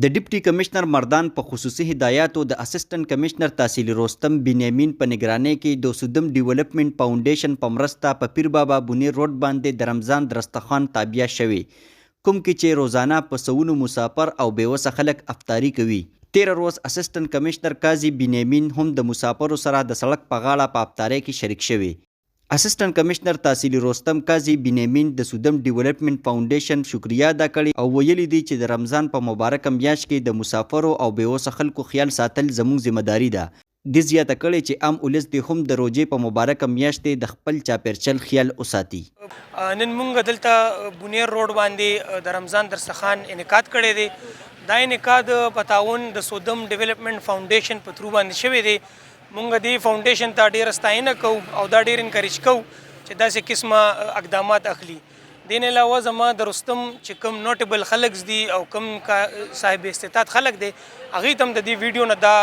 د ډیپټي کمشنر مردان په خصوصي هدایاتو د اسسټنټ کمشنر تحصیل رستم بنیامین په نگرانۍ کې د سودم ډیولپمنٹ فاونډیشن په مرسته په پیر بابا بونیر روډ باندې د رمضان درستخوان تابیا شوی، کوم کې چې روزانه په سوونو مسافر او بیوسه خلک افطاری کوي. 13 روز اسسټنټ کمشنر قاضي بنیامین هم د مسافرو سره د سړک په غاړه په افطاری کې شریک شوی. اسسټنټ کمشنر تحصیل رستم قاضي بنیامین د سودم ډیولپمنٹ فاونډیشن شکریا ادا کړی او ویلي دی چې د رمضان په مبارکه میاشت کې د مسافرو او بیوسه خلکو خیال ساتل زموږ ذمہداري ده. د زیاته کړی چې عام ولس د هم د روزې په مبارکه میاشت د خپل چاپیرچل خیال وساتي. نن مونږ دلته بونیر روډ باندې د رمضان درستخوان انعقاد کړی دی. دا انعقاد په تعاون د سودم ډیولپمنٹ فاونډیشن په تھرو باندې شوی دی. مونږ دې فاونډیشن ته ډېره ستاینه کوو او دا ډېر انکریج کوو چې داسې قسمه اقدامات اخلي. دین علاوه زما د رستم چې کوم نوټیبل خلک دي او کوم صاحب استطاعت خلک دي هغې ته هم د دې ویډیو نه دا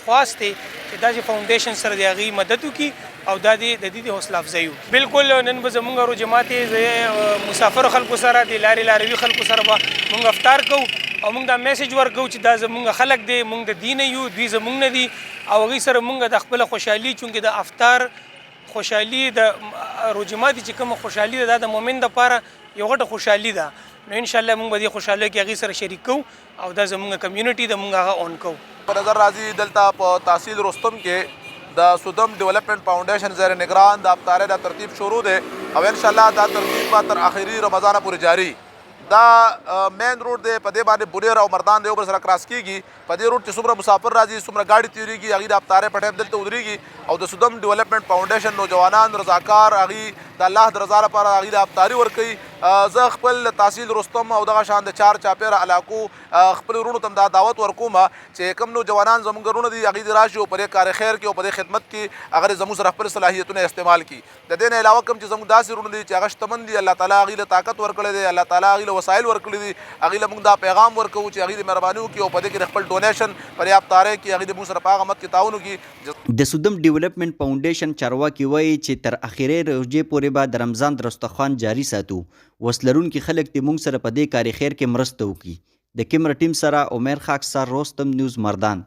خواست دی چې دا چې فاونډیشن سره د هغې مدد وکړي او دا د دې د حوصله افزایي وکړي. بالکل نن به زموږ روژه ماتې مسافرو خلکو سره د لارې لاروي خلکو سره به مونږ افطار کوو او مونږ دا میسیج ورکوو چې دا زمونږ خلک دی، مونږ د دین یو، دوی زمونږ نه دي او هغوی سره مونږ د خپله خوشحالي چونکې د افطار خوشحالي د روژه ماتي چې کومه خوشحالي ده دا د مؤمن دپاره یو غټه خوشحالي ده. نو انشاءالله مونږ به دې خوشحالۍ کې هغې سره شریک کوو او دا زمونږ کمیونټي ده مونږ هغه اون کوو. په نظر راځي دلته په تحصیل رستم کې د سودم ډیولپمنٹ فاونډیشن زیر نگران د افطارۍ دا ترتیب شروع دی او انشاءالله دا ترتیب به تر آخري رمضانه پورې جاري. دا مین روډ دی، په دې باندې بونیر او مردان د یو بل سره کراس کیږي. په دې روډ چې څومره مسافر راځي، څومره ګاډي تېرېږي، هغوی د افطارۍ په ټایم دلته ودرېږي او د سودم ډیولپمنٹ فاونډیشن نوجوانان رضاکار هغوی د الله د رضا لپاره هغوی د افطاري ورکوي. زه خپل تحصیل رستم او دغه شان د چار چاپېره علاقو خپل وروڼو ته هم دا دعوت ورکوم چې کوم نوجوانان زموږ وروڼه دي هغوی دې راشي او په دې کار خیر کې او په دې خدمت کې هغه زموږ سره خپل صلاحیتونه استعمال کړي. د دې نه علاوه کوم چې زموږ داسې وروڼه دي چې هغه شتمن دي، الله تعالی هغوی له طاقت ورکړی دی، الله تعالی هغوی له وسایل ورکړي دي، هغوی له موږ دا پیغام ورکوو چې هغوی دې مهرباني وکړي او په دې کې د خپل ډونیشن پر افطارۍ کې هغوی د موږ سره په هغه مت کې تعاون وکړي. د سودم ډیولپمنٹ فاونډیشن چارواکي وایي چې تر اخري روژې پورې به د رمضان درستخوان جاري ساتو. وس لرونکي خلک دې موږ سره په دې کار خیر کې مرسته وکړي. د کیمرا ټیم سره عمر خاکسار، رستم نیوز، مردان.